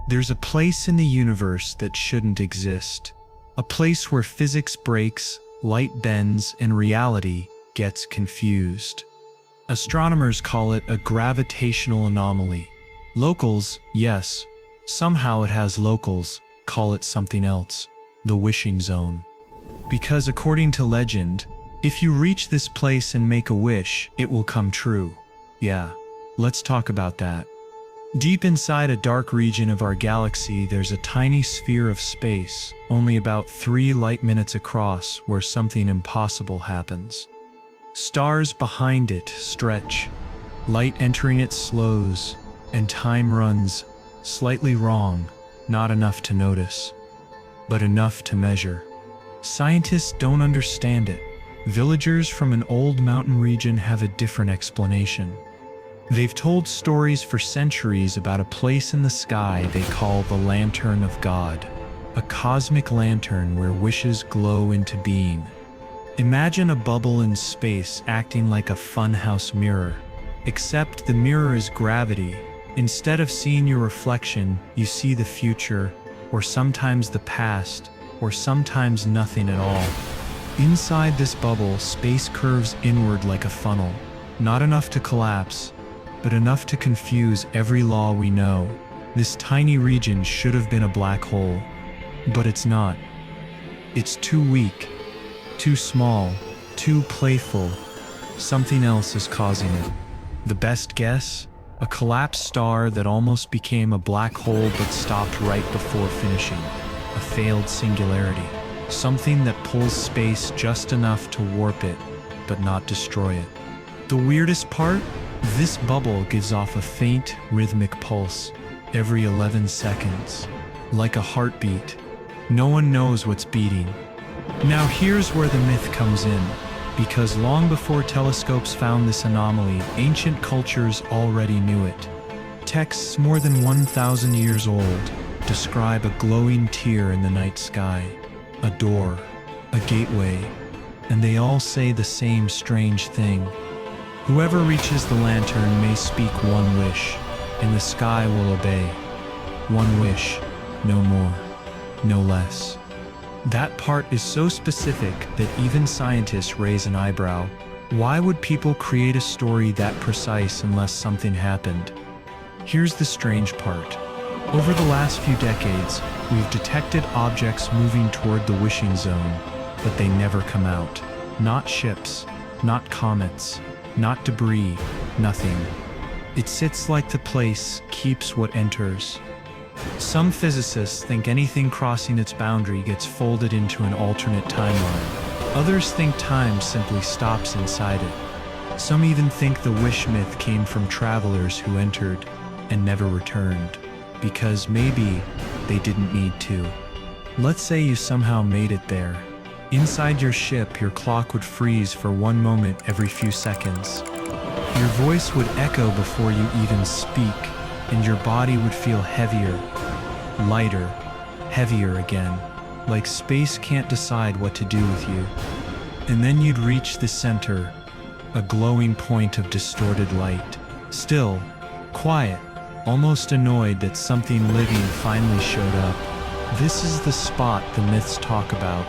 There's a place in the universe that shouldn't exist. A place where physics breaks, light bends, and reality gets confused. Astronomers call it a gravitational anomaly. Locals, yes, somehow it has locals, call it something else, the wishing zone. Because according to legend, if you reach this place and make a wish, it will come true. Yeah, let's talk about that. Deep inside a dark region of our galaxy, there's a tiny sphere of space, only about 3 light minutes across, where something impossible happens. Stars behind it stretch, light entering it slows, and time runs slightly wrong, not enough to notice, but enough to measure. Scientists don't understand it. Villagers from an old mountain region have a different explanation. They've told stories for centuries about a place in the sky they call the Lantern of God, a cosmic lantern where wishes glow into being. Imagine a bubble in space acting like a funhouse mirror, except the mirror is gravity. Instead of seeing your reflection, you see the future, or sometimes the past, or sometimes nothing at all. Inside this bubble, space curves inward like a funnel, not enough to collapse, but enough to confuse every law we know. This tiny region should have been a black hole, but it's not. It's too weak, too small, too playful. Something else is causing it. The best guess? A collapsed star that almost became a black hole but stopped right before finishing. A failed singularity. Something that pulls space just enough to warp it, but not destroy it. The weirdest part? This bubble gives off a faint, rhythmic pulse every 11 seconds, like a heartbeat. No one knows what's beating. Now here's where the myth comes in, because long before telescopes found this anomaly, ancient cultures already knew it. Texts more than 1,000 years old describe a glowing tear in the night sky, a door, a gateway, and they all say the same strange thing. Whoever reaches the lantern may speak one wish, and the sky will obey. One wish, no more, no less. That part is so specific that even scientists raise an eyebrow. Why would people create a story that precise unless something happened? Here's the strange part. Over the last few decades, we've detected objects moving toward the wishing zone, but they never come out. Not ships, not comets, not debris, nothing. It sits like the place keeps what enters. Some physicists think anything crossing its boundary gets folded into an alternate timeline. Others think time simply stops inside it. Some even think the wish myth came from travelers who entered and never returned, because maybe they didn't need to. Let's say you somehow made it there. Inside your ship, your clock would freeze for 1 moment every few seconds. Your voice would echo before you even speak, and your body would feel heavier, lighter, heavier again, like space can't decide what to do with you. And then you'd reach the center, a glowing point of distorted light. Still, quiet, almost annoyed that something living finally showed up. This is the spot the myths talk about.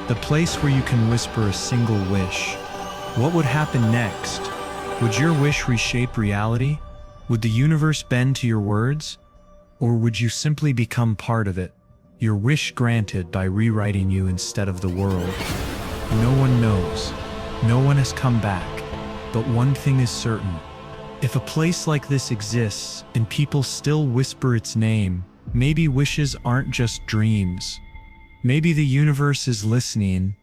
The place where you can whisper a single wish. What would happen next? Would your wish reshape reality? Would the universe bend to your words? Or would you simply become part of it? Your wish granted by rewriting you instead of the world. No one knows. No one has come back. But one thing is certain. If a place like this exists and people still whisper its name, maybe wishes aren't just dreams. Maybe the universe is listening.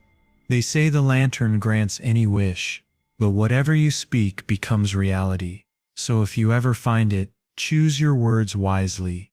They say the lantern grants any wish, but whatever you speak becomes reality. So if you ever find it, choose your words wisely.